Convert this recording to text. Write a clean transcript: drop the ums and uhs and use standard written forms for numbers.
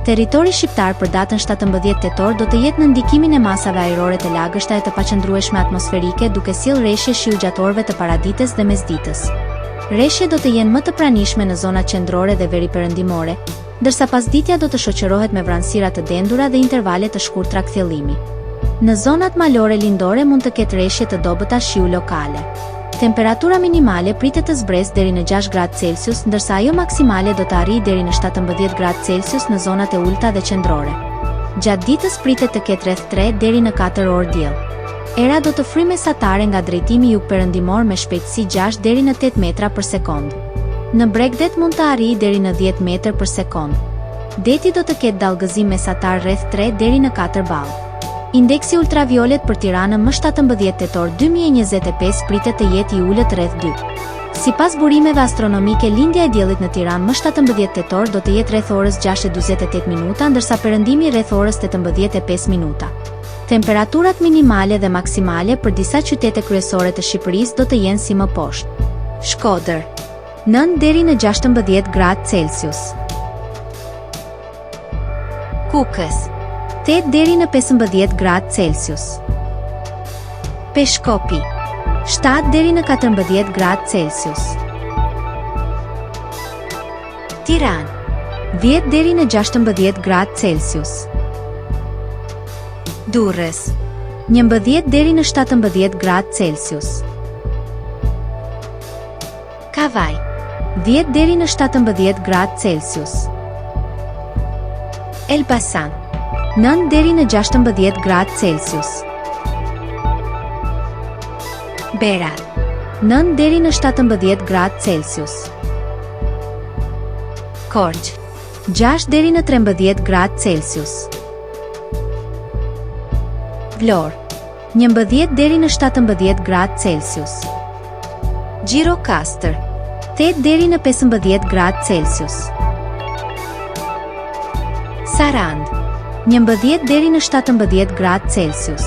Territori shqiptar për datën 17 tetor do të jetë në ndikimin e masave ajrore të lagështa e të paqëndrueshme atmosferike, duke sjellë rreshje shiugjatorëve të paradites dhe mesditës. Rreshje do të jenë më të pranishme në zonat qendrore dhe veriperëndimore, ndërsa pasditja do të shoqërohet me vranësira të dendura dhe intervale të shkurtra kthjellimi. Në zonat malore lindore mund të ketë rreshje të dobëta shiu lokale. Temperatura minimale pritet të zbresë deri në 6 gradë Celsius, ndërsa ajo maksimale do të arrijë deri në 17 gradë Celsius në zonat e ulta dhe qendrore. Gjatë ditës pritet të ketë rreth 3 deri në 4 orë diell. Era do të fryjë mesatare nga drejtimi jugperëndimor me shpejtësi 6 deri në 8 metra për sekond. Në Bregdet mund të arrijë deri në 10 metër për sekond. Deti do të ketë dallgëzim mesatar rreth 3 deri në 4 ballë. Indeksi ultraviolet për Tiranën më 17 tetor 2025 pritet të jetë i ulët rreth 2. Sipas burimeve astronomike, lindja e diellit në Tiranë më 17 tetor do të jetë rreth orës 6:48 minuta, ndërsa perëndimi rreth orës 18:05 minuta. Temperaturat minimale dhe maksimale për disa qytete kryesore të Shqipërisë do të jenë si më poshtë. Shkodër 9 deri në 16 gradë Celsius. Kukës 8 deri në 15 gradë Celsius. Peshkopi 7 deri në 14 gradë Celsius. Tiranë 10 deri në 16 gradë Celsius. Durrës 11 deri në 17 gradë Celsius. Kavaj 10 deri në 17 gradë Celsius. Elbasan 9 deri në 16 gradë Celsius. Berat 9 deri në 17 gradë Celsius. Korçë 6 deri në 13 gradë Celsius. Vlorë 11 deri në 17 gradë Celsius. Gjirokastër 8 deri në 15 gradë Celsius. Sarandë 11 deri në 17 gradë Celsius.